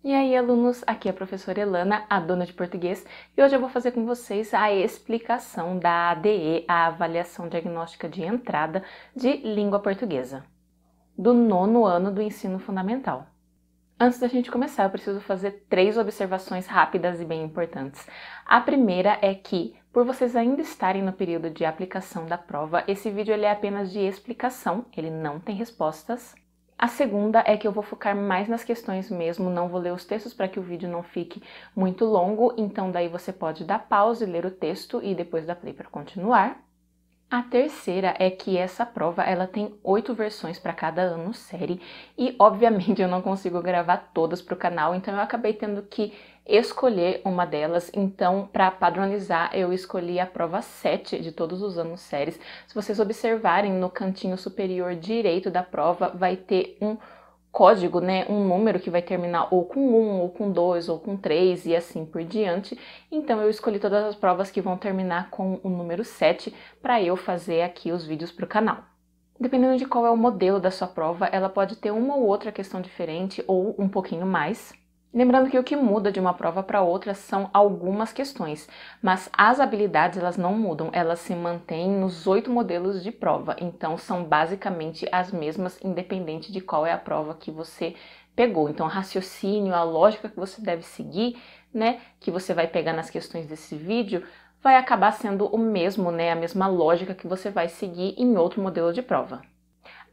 E aí, alunos, aqui é a professora Elana, a dona de português, e hoje eu vou fazer com vocês a explicação da ADE, a Avaliação Diagnóstica de Entrada de Língua Portuguesa, do 9º ano do ensino fundamental. Antes da gente começar, eu preciso fazer 3 observações rápidas e bem importantes. A primeira é que, por vocês ainda estarem no período de aplicação da prova, esse vídeo é apenas de explicação, ele não tem respostas. A segunda é que eu vou focar mais nas questões mesmo, não vou ler os textos para que o vídeo não fique muito longo, então daí você pode dar pause, ler o texto e depois dar play para continuar. A terceira é que essa prova ela tem 8 versões para cada ano série e obviamente eu não consigo gravar todas para o canal, então eu acabei tendo que escolher uma delas. Então, para padronizar, eu escolhi a prova 7 de todos os anos séries. Se vocês observarem no cantinho superior direito da prova, vai ter um código, né, um número que vai terminar ou com 1, ou com 2, ou com 3 e assim por diante. Então eu escolhi todas as provas que vão terminar com o número 7 para eu fazer aqui os vídeos para o canal. Dependendo de qual é o modelo da sua prova, ela pode ter uma ou outra questão diferente ou um pouquinho mais. Lembrando que o que muda de uma prova para outra são algumas questões, mas as habilidades elas não mudam, elas se mantêm nos 8 modelos de prova, então são basicamente as mesmas, independente de qual é a prova que você pegou. Então, raciocínio, a lógica que você deve seguir, né, que você vai pegar nas questões desse vídeo, vai acabar sendo o mesmo, né, a mesma lógica que você vai seguir em outro modelo de prova.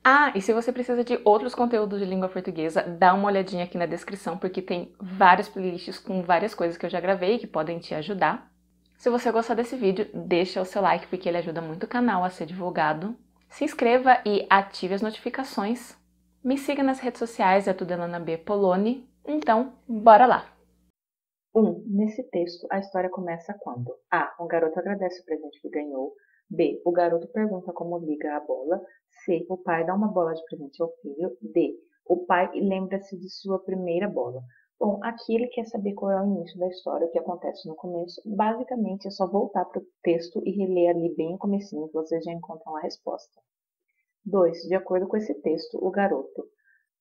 Ah, e se você precisa de outros conteúdos de língua portuguesa, dá uma olhadinha aqui na descrição, porque tem várias playlists com várias coisas que eu já gravei que podem te ajudar. Se você gostar desse vídeo, deixa o seu like, porque ele ajuda muito o canal a ser divulgado. Se inscreva e ative as notificações. Me siga nas redes sociais, é tudo Elana B. Poloni. Então, bora lá! 1. Nesse texto, a história começa quando A. Um garoto agradece o presente que ganhou. B. O garoto pergunta como liga a bola. C. O pai dá uma bola de presente ao filho. D. O pai lembra-se de sua primeira bola. Bom, aqui ele quer saber qual é o início da história, o que acontece no começo. Basicamente, é só voltar para o texto e reler ali bem o comecinho que vocês já encontram a resposta. 2. De acordo com esse texto, o garoto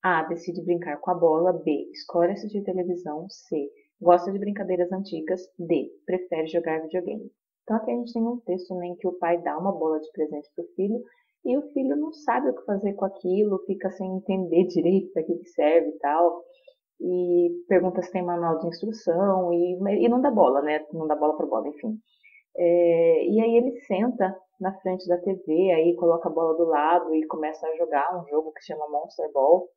A. Decide brincar com a bola. B. Escolhe assistir televisão. C. Gosta de brincadeiras antigas. D. Prefere jogar videogame. Então aqui a gente tem um texto, né, em que o pai dá uma bola de presente para o filho e o filho não sabe o que fazer com aquilo, fica sem entender direito para que serve e tal, e pergunta se tem manual de instrução e não dá bola, né? Não dá bola para bola, enfim. E aí ele senta na frente da TV, aí coloca a bola do lado e começa a jogar um jogo que chama Monster Ball.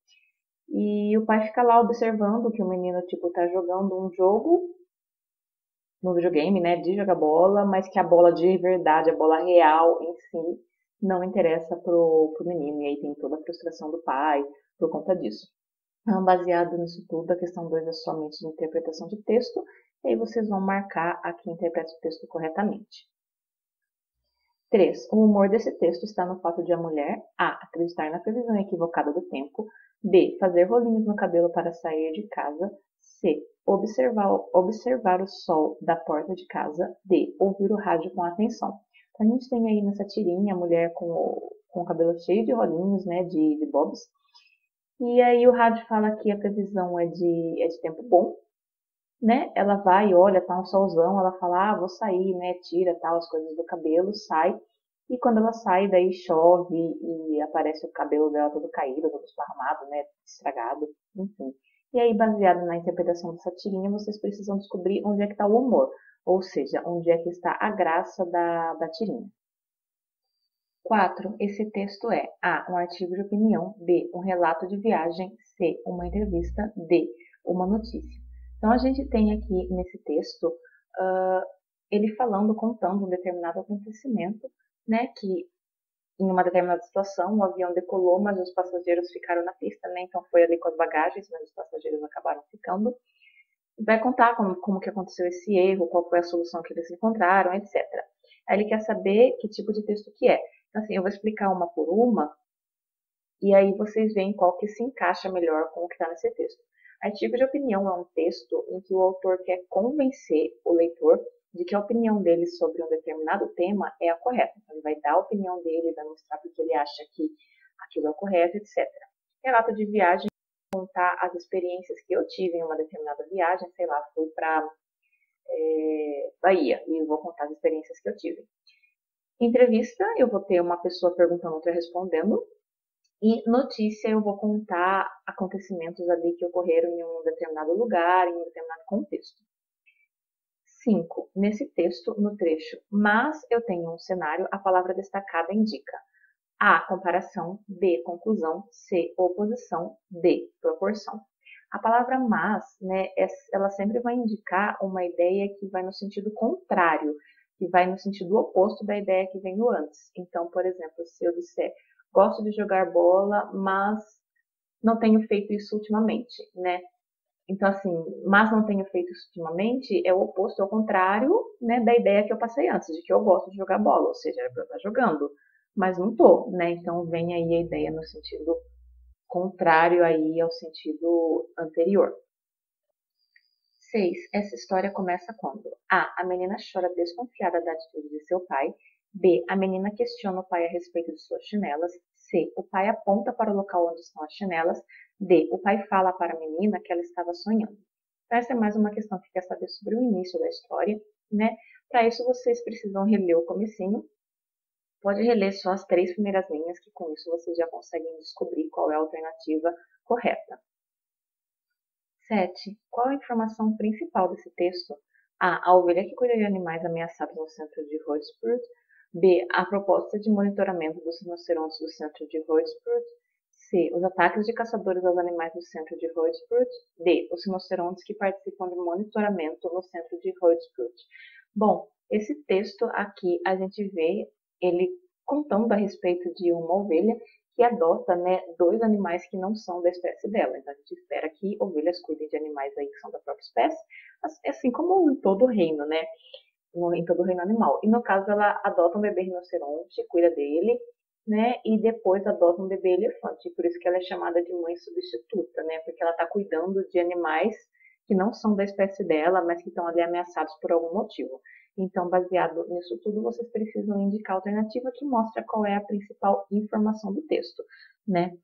E o pai fica lá observando que o menino, tipo, tá jogando um jogo no videogame, né, de jogar bola, mas que a bola de verdade, a bola real em si, não interessa pro menino. E aí tem toda a frustração do pai por conta disso. Então, baseado nisso tudo, a questão 2 é somente de interpretação de texto, e aí vocês vão marcar a quem interpreta o texto corretamente. 3. O humor desse texto está no fato de a mulher A. Acreditar na previsão equivocada do tempo. B. Fazer rolinhos no cabelo para sair de casa. C. Observar o sol da porta de casa. D. Ouvir o rádio com atenção. Então, a gente tem aí nessa tirinha a mulher com o cabelo cheio de rolinhos, né, de bobs. E aí o rádio fala que a previsão é de tempo bom, né? Ela vai e olha, tá um solzão, ela fala, ah, vou sair, né? Tira tal, as coisas do cabelo, sai. E quando ela sai, daí chove e aparece o cabelo dela todo caído, todo esparramado, né? Estragado, enfim. E aí, baseado na interpretação dessa tirinha, vocês precisam descobrir onde é que está o humor, ou seja, onde é que está a graça da tirinha. 4. Esse texto é A. Um artigo de opinião. B. Um relato de viagem. C. Uma entrevista. D. Uma notícia. Então, a gente tem aqui nesse texto ele falando, contando um determinado acontecimento, né, que em uma determinada situação o avião decolou, mas os passageiros ficaram na pista, né, então foi ali com as bagagens, mas os passageiros acabaram ficando. Vai contar como que aconteceu esse erro, qual foi a solução que eles encontraram, etc. Aí ele quer saber que tipo de texto que é. Então, assim, eu vou explicar uma por uma, e aí vocês veem qual que se encaixa melhor com o que está nesse texto. Artigo de opinião é um texto em que o autor quer convencer o leitor de que a opinião dele sobre um determinado tema é a correta. Então, ele vai dar a opinião dele, vai mostrar porque ele acha que aquilo é o correto, etc. Relato de viagem contar as experiências que eu tive em uma determinada viagem, sei lá, fui para Bahia e eu vou contar as experiências que eu tive. Entrevista, eu vou ter uma pessoa perguntando, outra respondendo. E notícia, eu vou contar acontecimentos ali que ocorreram em um determinado lugar, em um determinado contexto. 5. Nesse texto, no trecho, mas eu tenho um cenário, a palavra destacada indica A. Comparação, B. Conclusão, C. Oposição, D. Proporção. A palavra mas, né, ela sempre vai indicar uma ideia que vai no sentido contrário, que vai no sentido oposto da ideia que veio antes. Então, por exemplo, se eu disser gosto de jogar bola, mas não tenho feito isso ultimamente, né? Então, assim, mas não tenho feito isso ultimamente é o oposto, ao contrário, né, da ideia que eu passei antes, de que eu gosto de jogar bola, ou seja, era pra eu estar jogando, mas não tô, né? Então, vem aí a ideia no sentido contrário aí ao sentido anterior. 6. Essa história começa quando A. A menina chora desconfiada da atitude de seu pai. B. A menina questiona o pai a respeito de suas chinelas. C. O pai aponta para o local onde estão as chinelas. D. O pai fala para a menina que ela estava sonhando. Então, essa é mais uma questão que quer saber sobre o início da história, né? Para isso, vocês precisam reler o comecinho. Pode reler só as 3 primeiras linhas, que com isso vocês já conseguem descobrir qual é a alternativa correta. 7. Qual a informação principal desse texto? A. A ovelha que cuida de animais ameaçados no centro de Hoedspruit. B. A proposta de monitoramento dos rinocerontes do centro de Hoedspruit. C. Os ataques de caçadores aos animais no centro de Hoedspruit. D. Os rinocerontes que participam de monitoramento no centro de Hoedspruit. Bom, esse texto aqui a gente vê ele contando a respeito de uma ovelha que adota, né, 2 animais que não são da espécie dela. Então, a gente espera que ovelhas cuidem de animais aí que são da própria espécie, assim como em todo o reino, né, em todo o reino animal. E no caso, ela adota um bebê rinoceronte, cuida dele, né, e depois adota um bebê elefante. Por isso que ela é chamada de mãe substituta, né, porque ela está cuidando de animais que não são da espécie dela, mas que estão ali ameaçados por algum motivo. Então, baseado nisso tudo, vocês precisam indicar a alternativa que mostra qual é a principal informação do texto, né?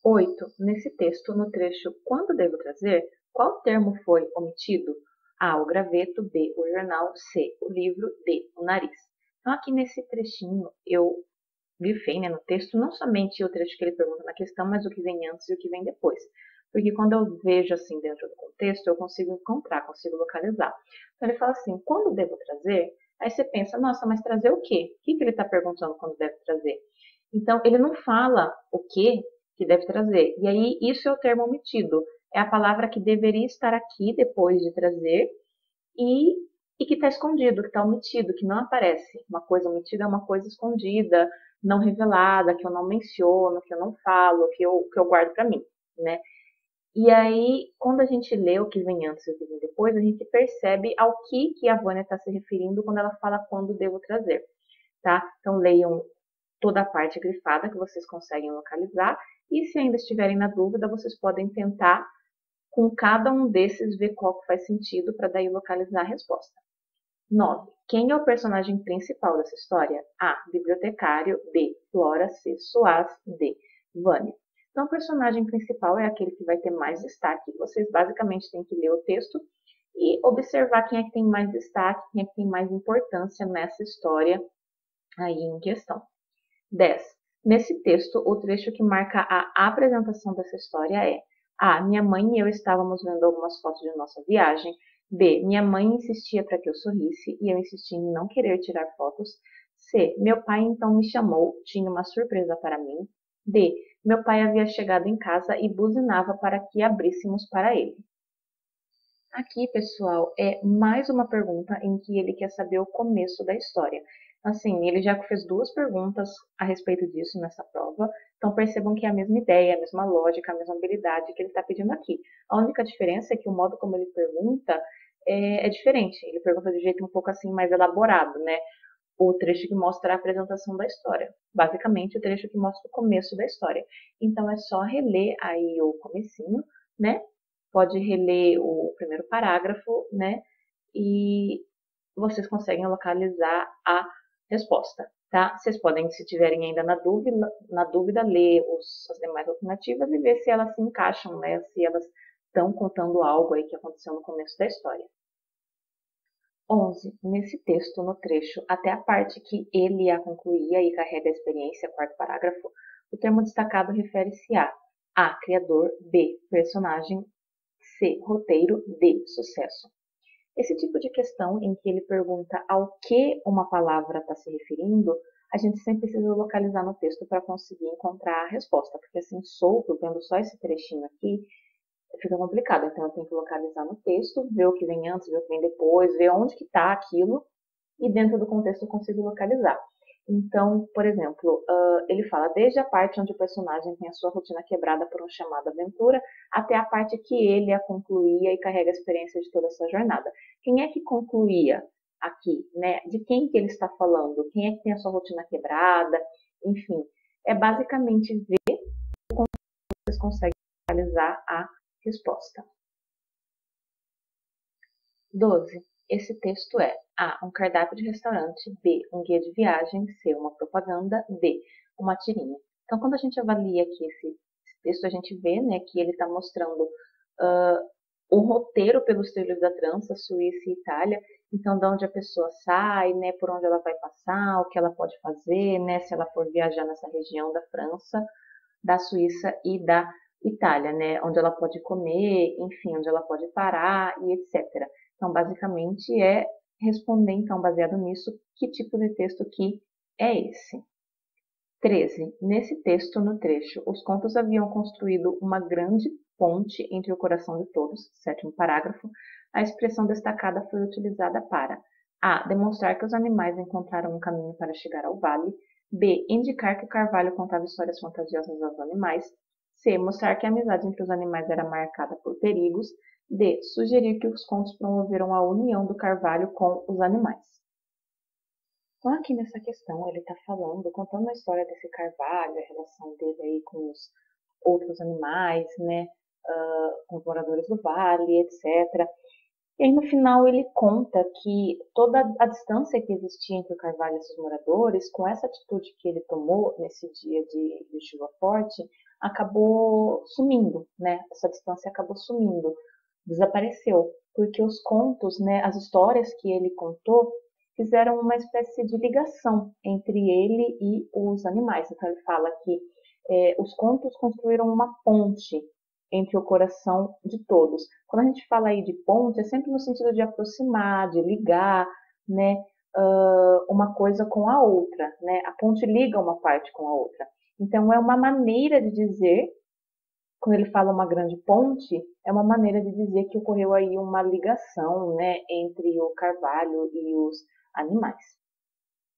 8. Nesse texto, no trecho Quando devo trazer, qual termo foi omitido? A. O graveto. B. O jornal. C. O livro. D. O nariz. Então, aqui nesse trechinho, eu grifei, né, no texto, não somente o trecho que ele pergunta na questão, mas o que vem antes e o que vem depois. Porque quando eu vejo assim dentro do contexto, eu consigo encontrar, consigo localizar. Então ele fala assim, quando devo trazer? Aí você pensa, nossa, mas trazer o quê? O que ele está perguntando quando deve trazer? Então ele não fala o que deve trazer. E aí isso é o termo omitido. É a palavra que deveria estar aqui depois de trazer e que está escondido, que está omitido, que não aparece. Uma coisa omitida é uma coisa escondida, não revelada, que eu não menciono, que eu não falo, que eu guardo para mim, né? E aí, quando a gente lê o que vem antes e o que vem depois, a gente percebe ao que a Vânia está se referindo quando ela fala quando devo trazer, tá? Então, leiam toda a parte grifada que vocês conseguem localizar e se ainda estiverem na dúvida, vocês podem tentar com cada um desses ver qual que faz sentido para daí localizar a resposta. 9. Quem é o personagem principal dessa história? A. Bibliotecário. B. Flora. C. Soaz. D. Vânia. Então, o personagem principal é aquele que vai ter mais destaque. Vocês basicamente têm que ler o texto e observar quem é que tem mais destaque, quem é que tem mais importância nessa história aí em questão. 10. Nesse texto, o trecho que marca a apresentação dessa história é A. Minha mãe e eu estávamos vendo algumas fotos de nossa viagem. B. Minha mãe insistia para que eu sorrisse e eu insisti em não querer tirar fotos. C. Meu pai então me chamou, tinha uma surpresa para mim. D. Meu pai havia chegado em casa e buzinava para que abríssemos para ele. Aqui, pessoal, é mais uma pergunta em que ele quer saber o começo da história. Assim, ele já fez 2 perguntas a respeito disso nessa prova, então percebam que é a mesma ideia, a mesma lógica, a mesma habilidade que ele está pedindo aqui. A única diferença é que o modo como ele pergunta é diferente. Ele pergunta de jeito um pouco assim mais elaborado, né? O trecho que mostra a apresentação da história. Basicamente, o trecho que mostra o começo da história. Então, é só reler aí o comecinho, né? Pode reler o primeiro parágrafo, né? E vocês conseguem localizar a resposta. tá? Vocês podem, se tiverem ainda na dúvida, ler as demais alternativas e ver se elas se encaixam, né? Se elas estão contando algo aí que aconteceu no começo da história. 11. Nesse texto, no trecho, até a parte que ele a concluía e carrega a experiência, quarto parágrafo, o termo destacado refere-se a. Criador, B. Personagem, C. Roteiro, D. Sucesso. Esse tipo de questão em que ele pergunta ao que uma palavra está se referindo, a gente sempre precisa localizar no texto para conseguir encontrar a resposta, porque assim, solto, vendo só esse trechinho aqui, fica complicado. Então, eu tenho que localizar no texto, ver o que vem antes, ver o que vem depois, ver onde que está aquilo, e dentro do contexto eu consigo localizar. Então, por exemplo, ele fala desde a parte onde o personagem tem a sua rotina quebrada por um chamado aventura, até a parte que ele a concluía e carrega a experiência de toda essa jornada. Quem é que concluía aqui, né? De quem que ele está falando? Quem é que tem a sua rotina quebrada? Enfim, é basicamente ver como vocês conseguem localizar a resposta. 12. Esse texto é A. Um cardápio de restaurante, B. Um guia de viagem, C. Uma propaganda, D. Uma tirinha. Então, quando a gente avalia aqui esse texto, a gente vê, né, que ele está mostrando o roteiro pelos trilhos da trança, Suíça e Itália. Então, de onde a pessoa sai, né, por onde ela vai passar, o que ela pode fazer, né, se ela for viajar nessa região da França, da Suíça e da Itália, né, onde ela pode comer, enfim, onde ela pode parar e etc. Então, basicamente, é responder, então, baseado nisso, que tipo de texto que é esse. 13. Nesse texto, no trecho, os contos haviam construído uma grande ponte entre o coração de todos, sétimo parágrafo. A expressão destacada foi utilizada para A. Demonstrar que os animais encontraram um caminho para chegar ao vale. B. Indicar que Carvalho contava histórias fantasiosas aos animais. C. Mostrar que a amizade entre os animais era marcada por perigos. D. Sugerir que os contos promoveram a união do Carvalho com os animais. Então, aqui nessa questão, ele está falando, contando a história desse Carvalho, a relação dele aí com os outros animais, né, com os moradores do vale, etc. E aí, no final, ele conta que toda a distância que existia entre o Carvalho e seus moradores, com essa atitude que ele tomou nesse dia de chuva forte, acabou sumindo, né? Essa distância acabou sumindo, desapareceu, porque os contos, né, as histórias que ele contou, fizeram uma espécie de ligação entre ele e os animais. Então, ele fala que os contos construíram uma ponte entre o coração de todos. Quando a gente fala aí de ponte, é sempre no sentido de aproximar, de ligar, né, uma coisa com a outra, né? A ponte liga uma parte com a outra. Então, é uma maneira de dizer, quando ele fala uma grande ponte, é uma maneira de dizer que ocorreu aí uma ligação, né, entre o Carvalho e os animais.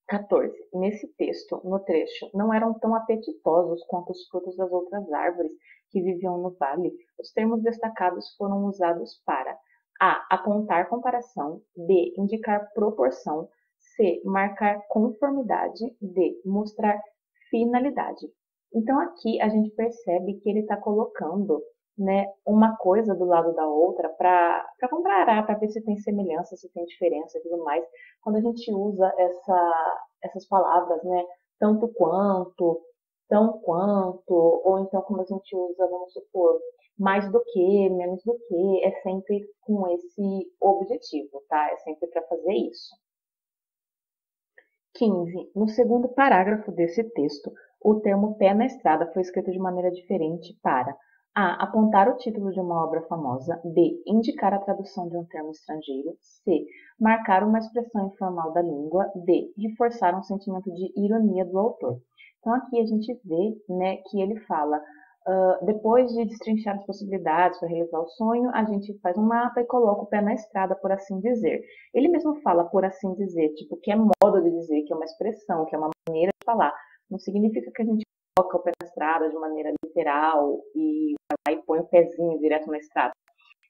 14. Nesse texto, no trecho, não eram tão apetitosos quanto os frutos das outras árvores que viviam no vale. Os termos destacados foram usados para A. Apontar comparação. B. Indicar proporção. C. Marcar conformidade. D. Mostrar finalidade. Então, aqui a gente percebe que ele está colocando, né, uma coisa do lado da outra para comparar, para ver se tem semelhança, se tem diferença e tudo mais. Quando a gente usa essas palavras, né, tanto quanto, tão quanto, ou então como a gente usa, vamos supor, mais do que, menos do que, é sempre com esse objetivo, tá? É sempre para fazer isso. 15. No segundo parágrafo desse texto, o termo pé na estrada foi escrito de maneira diferente para A. Apontar o título de uma obra famosa. B. Indicar a tradução de um termo estrangeiro. C. Marcar uma expressão informal da língua. D. Reforçar um sentimento de ironia do autor. Então, aqui a gente vê, né, que ele fala, depois de destrinchar as possibilidades para realizar o sonho, a gente faz um mapa e coloca o pé na estrada, por assim dizer. Ele mesmo fala, por assim dizer, tipo, que é modo de dizer, que é uma expressão, que é uma maneira de falar. Não significa que a gente coloca o pé na estrada de maneira literal e vai e põe o pezinho direto na estrada.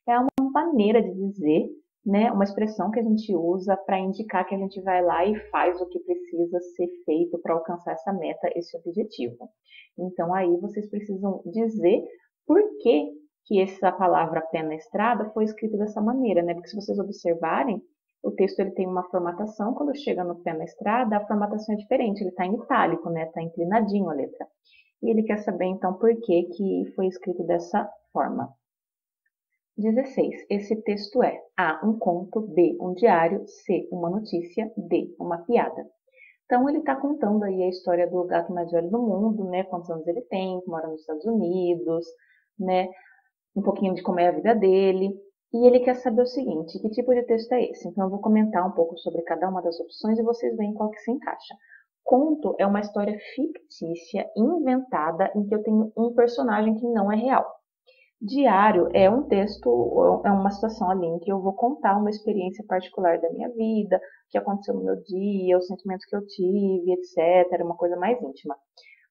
É uma maneira de dizer, né, uma expressão que a gente usa para indicar que a gente vai lá e faz o que precisa ser feito para alcançar essa meta, esse objetivo. Então, aí vocês precisam dizer por que essa palavra pé na estrada foi escrita dessa maneira, né? Porque se vocês observarem, O texto ele tem uma formatação, quando chega no pé na estrada, a formatação é diferente, ele está em itálico, né? Está inclinadinho a letra. E ele quer saber, então, por que que foi escrito dessa forma. 16. Esse texto é A, um conto, B, um diário, C, uma notícia, D, uma piada. Então, ele está contando aí a história do gato mais velho do mundo, né? Quantos anos ele tem, mora nos Estados Unidos, né? Um pouquinho de como é a vida dele. E ele quer saber o seguinte, que tipo de texto é esse? Então, eu vou comentar um pouco sobre cada uma das opções e vocês veem qual que se encaixa. Conto é uma história fictícia, inventada, em que eu tenho um personagem que não é real. Diário é um texto, é uma situação ali em que eu vou contar uma experiência particular da minha vida, o que aconteceu no meu dia, os sentimentos que eu tive, etc. Uma coisa mais íntima.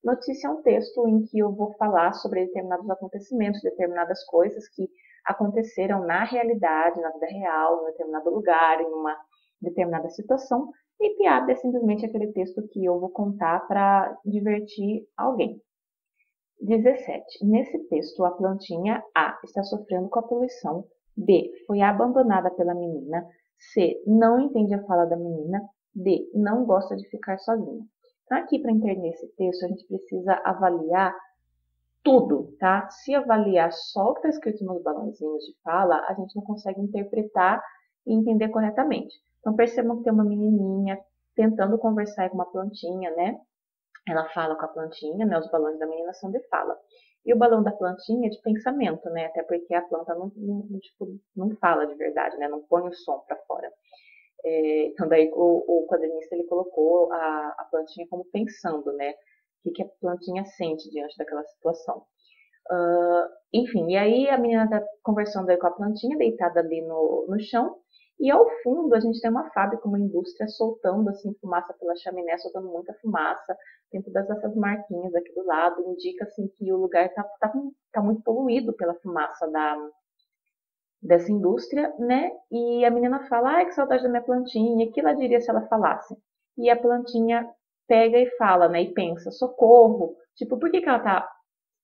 Notícia é um texto em que eu vou falar sobre determinados acontecimentos, determinadas coisas que aconteceram na realidade, na vida real, em determinado lugar, em uma determinada situação. E piada é simplesmente aquele texto que eu vou contar para divertir alguém. 17. Nesse texto, a plantinha A está sofrendo com a poluição, B foi abandonada pela menina, C não entende a fala da menina, D não gosta de ficar sozinha. Então, aqui para entender esse texto, a gente precisa avaliar tudo, tá? Se avaliar só o que está escrito nos balãozinhos de fala, a gente não consegue interpretar e entender corretamente. Então, percebam que tem uma menininha tentando conversar com uma plantinha, né? Ela fala com a plantinha, né? Os balões da menina são de fala. E o balão da plantinha é de pensamento, né? Até porque a planta não fala de verdade, né? Não põe o som para fora. Então, daí o quadrinista ele colocou a plantinha como pensando, né? O que a plantinha sente diante daquela situação. Enfim, e aí a menina está conversando aí com a plantinha, deitada ali no chão. E ao fundo a gente tem uma fábrica, uma indústria soltando assim fumaça pela chaminé, soltando muita fumaça. Tem todas essas marquinhas aqui do lado, indica assim que o lugar tá muito poluído pela fumaça dessa indústria, né? E a menina fala, ai, que saudade da minha plantinha, o que ela diria se ela falasse? E a plantinha pega e fala, né? E pensa, socorro. Tipo, por que ela tá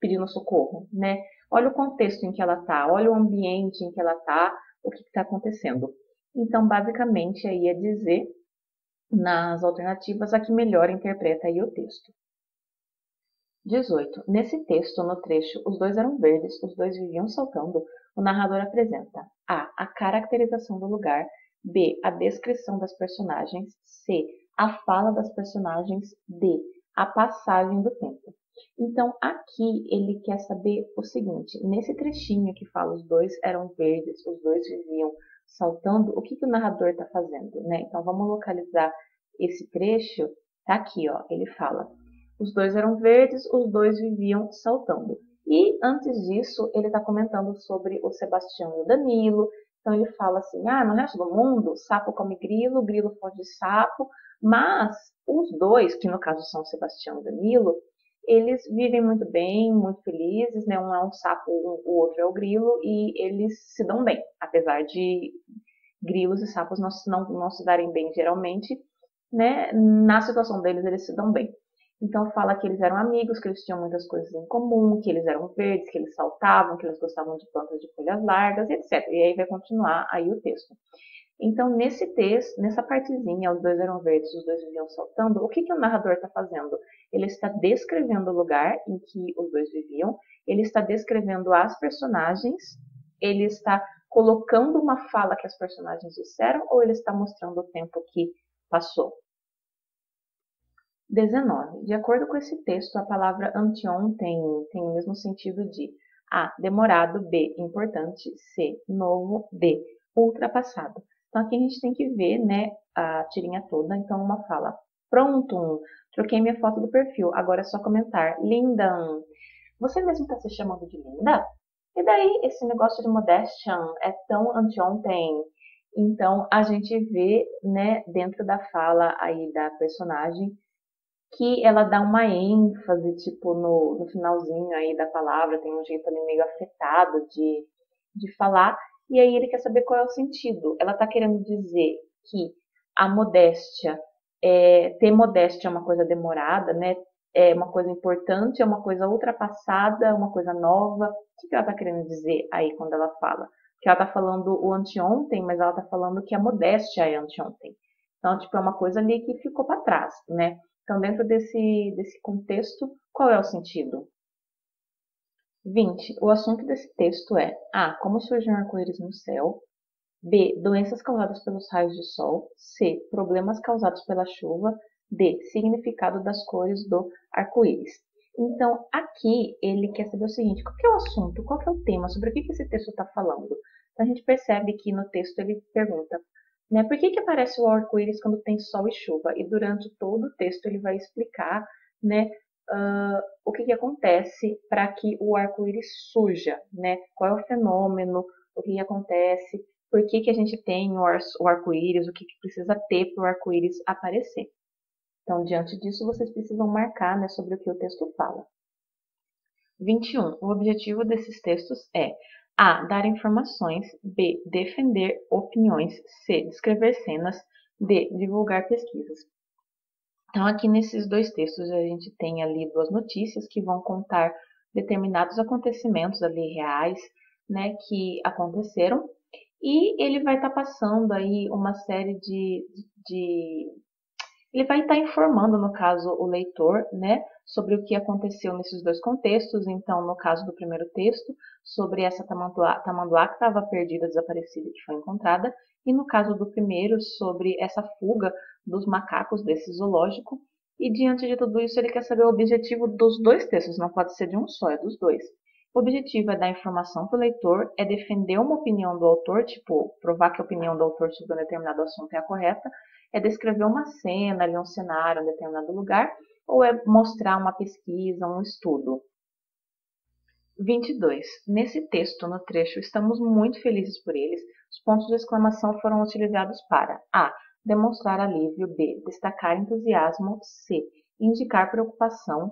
pedindo socorro, né? Olha o contexto em que ela tá, olha o ambiente em que ela tá, o que está acontecendo. Então, basicamente, aí é dizer nas alternativas a que melhor interpreta aí o texto. 18. Nesse texto, no trecho, os dois eram verdes, os dois viviam saltando, o narrador apresenta A caracterização do lugar, B, a descrição das personagens, C, a fala das personagens, D, a passagem do tempo. Então, aqui ele quer saber o seguinte, nesse trechinho que fala os dois eram verdes, os dois viviam saltando, o que o narrador está fazendo, né? Então, vamos localizar esse trecho, tá aqui, ó, ele fala, os dois eram verdes, os dois viviam saltando. E antes disso, ele está comentando sobre o Sebastião e o Danilo. Então ele fala assim, no resto do mundo, sapo come grilo, grilo foge de sapo, mas os dois, que no caso são o Sebastião e o Danilo, eles vivem muito bem, muito felizes, né? Um é um sapo, o outro é o grilo, e eles se dão bem, apesar de grilos e sapos não se darem bem geralmente, né? Na situação deles, eles se dão bem. Então fala que eles eram amigos, que eles tinham muitas coisas em comum, que eles eram verdes, que eles saltavam, que eles gostavam de plantas de folhas largas, etc. E aí vai continuar aí o texto. Então nesse texto, nessa partezinha, os dois eram verdes, os dois viviam saltando, o que o narrador está fazendo? Ele está descrevendo o lugar em que os dois viviam, ele está descrevendo as personagens, ele está colocando uma fala que as personagens disseram ou ele está mostrando o tempo que passou? 19. De acordo com esse texto, a palavra anteon tem o mesmo sentido de A, demorado, B, importante, C, novo, D, ultrapassado. Então aqui a gente tem que ver, né, a tirinha toda. Então uma fala, pronto, troquei minha foto do perfil, agora é só comentar, linda. Você mesmo está se chamando de linda? E daí esse negócio de modéstia é tão anteontem? Então a gente vê, né, dentro da fala aí da personagem, que ela dá uma ênfase, tipo, no finalzinho aí da palavra, tem um jeito ali meio afetado de falar, e aí ele quer saber qual é o sentido. Ela está querendo dizer que a modéstia, ter modéstia é uma coisa demorada, né? É uma coisa importante, é uma coisa ultrapassada, é uma coisa nova. O que ela está querendo dizer aí quando ela fala? que ela está falando o anteontem, mas ela está falando que a modéstia é anteontem. Então, tipo, é uma coisa ali que ficou para trás, né? Então, dentro desse contexto, qual é o sentido? 20. O assunto desse texto é A. Como surge um arco-íris no céu. B. Doenças causadas pelos raios de sol. C. Problemas causados pela chuva. D. Significado das cores do arco-íris. Então, aqui ele quer saber o seguinte: qual que é o assunto, qual que é o tema, sobre o que esse texto está falando? Então, a gente percebe que no texto ele pergunta, né, por que aparece o arco-íris quando tem sol e chuva? E durante todo o texto ele vai explicar, né, o que acontece para que o arco-íris surja, né? Qual é o fenômeno, o que acontece, por que a gente tem o arco-íris, o que precisa ter para o arco-íris aparecer. Então, diante disso, vocês precisam marcar, né, sobre o que o texto fala. 21. O objetivo desses textos é A. Dar informações. B. Defender opiniões. C. Descrever cenas. D. Divulgar pesquisas. Então, aqui nesses dois textos, a gente tem ali duas notícias que vão contar determinados acontecimentos ali reais, né, que aconteceram. E ele vai estar passando aí uma série ele vai estar informando, no caso, o leitor, né, sobre o que aconteceu nesses dois contextos. Então, no caso do primeiro texto, sobre essa tamanduá que estava perdida, desaparecida, que foi encontrada. E no caso do primeiro, sobre essa fuga dos macacos desse zoológico. E diante de tudo isso, ele quer saber o objetivo dos dois textos, não pode ser de um só, é dos dois. O objetivo é dar informação para o leitor, é defender uma opinião do autor, tipo, provar que a opinião do autor sobre um determinado assunto é a correta, é descrever uma cena, ali, um cenário, um determinado lugar, ou é mostrar uma pesquisa, um estudo. 22. Nesse texto, no trecho, estamos muito felizes por eles. Os pontos de exclamação foram utilizados para A. Demonstrar alívio. B. Destacar entusiasmo. C. Indicar preocupação.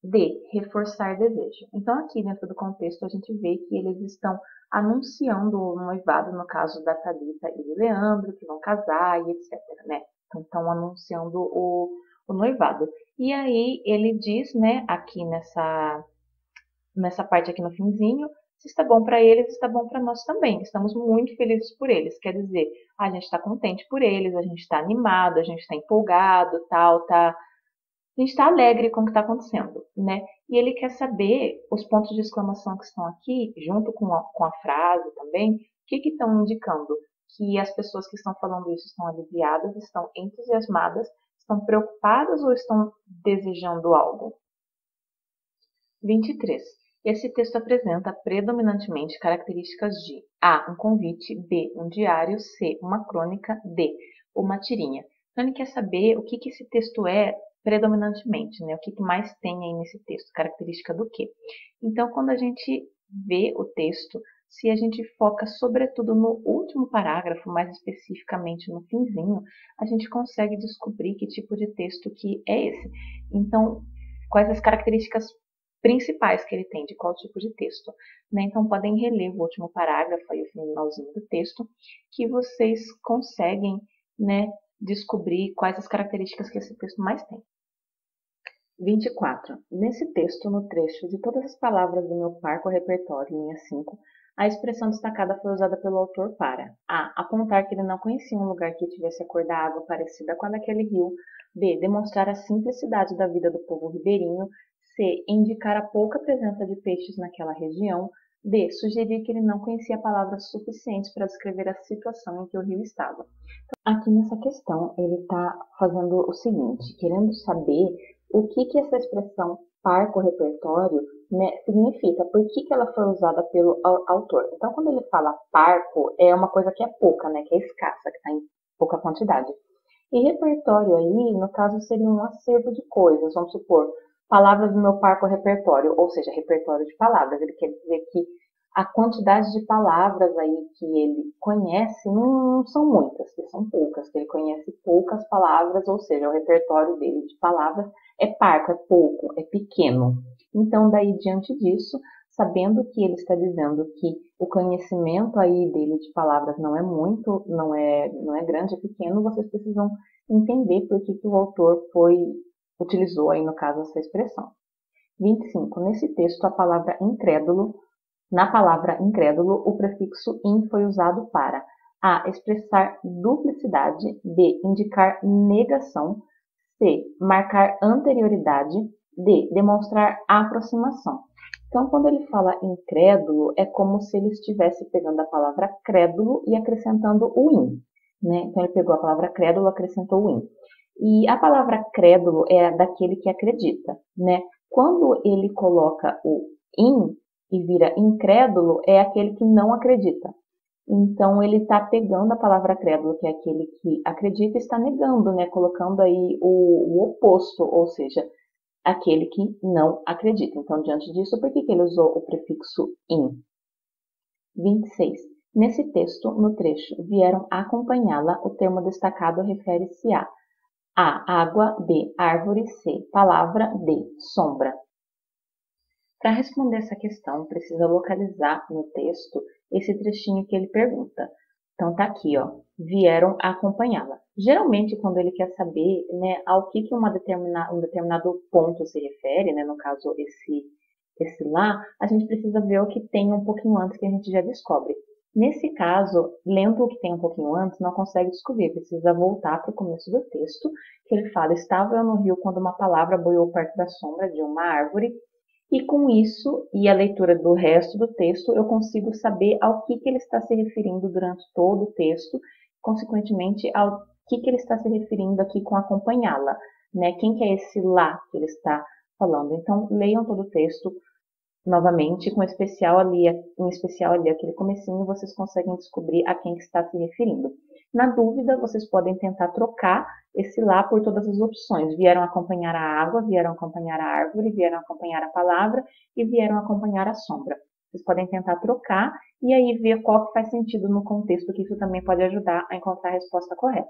D. Reforçar desejo. Então, aqui dentro do contexto, a gente vê que eles estão anunciando o noivado, no caso da Thalita e do Leandro, que vão casar e etc, né? Então, estão anunciando o noivado. E aí, ele diz, né, aqui nessa parte aqui no finzinho, se está bom para eles, está bom para nós também. Estamos muito felizes por eles. Quer dizer, a gente está contente por eles, a gente está animado, a gente está empolgado, tal, tá. A gente está alegre com o que está acontecendo, né? E ele quer saber os pontos de exclamação que estão aqui, junto com a frase também, o que estão indicando? Que as pessoas que estão falando isso estão aliviadas, estão entusiasmadas, estão preocupadas ou estão desejando algo? 23. Esse texto apresenta predominantemente características de A. Um convite, B. Um diário, C. Uma crônica, D. Uma tirinha. Então, ele quer saber o que esse texto é predominantemente, né? O que mais tem aí nesse texto, característica do quê? Então, quando a gente vê o texto, se a gente foca sobretudo no último parágrafo, mais especificamente no finzinho, a gente consegue descobrir que tipo de texto que é esse. Então, quais as características principais que ele tem, de qual tipo de texto, né? Então, podem reler o último parágrafo e o finalzinho do texto, que vocês conseguem, né, descobrir quais as características que esse texto mais tem. 24. Nesse texto, no trecho de todas as palavras do meu parco repertório, linha 5, a expressão destacada foi usada pelo autor para A. Apontar que ele não conhecia um lugar que tivesse a cor da água parecida com a daquele rio. B. Demonstrar a simplicidade da vida do povo ribeirinho. C. Indicar a pouca presença de peixes naquela região. D. Sugerir que ele não conhecia palavras suficientes para descrever a situação em que o rio estava. Aqui nessa questão, ele está fazendo o seguinte, querendo saber o que essa expressão parco repertório, né, significa, por que ela foi usada pelo autor. Então, quando ele fala parco, é uma coisa que é pouca, né, que é escassa, que está em pouca quantidade. E repertório aí, no caso, seria um acervo de coisas, vamos supor, palavras do meu parco repertório, ou seja, repertório de palavras. Ele quer dizer que a quantidade de palavras aí que ele conhece não são muitas, são poucas, que ele conhece poucas palavras, ou seja, o repertório dele de palavras é parco, é pouco, é pequeno. Então, daí, diante disso, sabendo que ele está dizendo que o conhecimento aí dele de palavras não é muito, não é grande, é pequeno, vocês precisam entender por que o autor utilizou aí, no caso, essa expressão. 25. Nesse texto, a palavra incrédulo Na palavra incrédulo, o prefixo in foi usado para A. Expressar duplicidade, B. Indicar negação, C. Marcar anterioridade, D. Demonstrar aproximação. Então, quando ele fala incrédulo, é como se ele estivesse pegando a palavra crédulo e acrescentando o in, né? Então, ele pegou a palavra crédulo e acrescentou o in. E a palavra crédulo é daquele que acredita, né? Quando ele coloca o in e vira incrédulo, é aquele que não acredita. Então, ele está pegando a palavra crédulo, que é aquele que acredita, e está negando, né? Colocando aí o oposto, ou seja, aquele que não acredita. Então, diante disso, por que ele usou o prefixo in? 26. Nesse texto, no trecho, vieram acompanhá-la, o termo destacado refere-se a água, B, árvore, C, palavra, D, sombra. Para responder essa questão, precisa localizar no texto esse trechinho que ele pergunta. Então, tá aqui, ó, vieram acompanhá-la. Geralmente, quando ele quer saber, né, ao que um determinado ponto se refere, né, no caso, esse lá, a gente precisa ver o que tem um pouquinho antes que a gente já descobre. Nesse caso, lendo o que tem um pouquinho antes, não consegue descobrir, precisa voltar para o começo do texto, que ele fala, estava eu no rio quando uma palavra boiou perto da sombra de uma árvore, e com isso, e a leitura do resto do texto, eu consigo saber ao que ele está se referindo durante todo o texto, consequentemente, ao que ele está se referindo aqui com acompanhá-la, né? Quem que é esse lá que ele está falando? Então, leiam todo o texto novamente, em especial ali aquele comecinho, vocês conseguem descobrir a quem que está se referindo. Na dúvida, vocês podem tentar trocar esse lá por todas as opções. Vieram acompanhar a água, vieram acompanhar a árvore, vieram acompanhar a palavra e vieram acompanhar a sombra. Vocês podem tentar trocar e aí ver qual que faz sentido no contexto, que isso também pode ajudar a encontrar a resposta correta.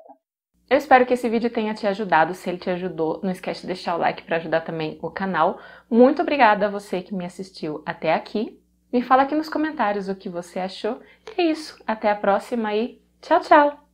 Eu espero que esse vídeo tenha te ajudado. Se ele te ajudou, não esquece de deixar o like para ajudar também o canal. Muito obrigada a você que me assistiu até aqui. Me fala aqui nos comentários o que você achou. É isso, até a próxima e tchau, tchau!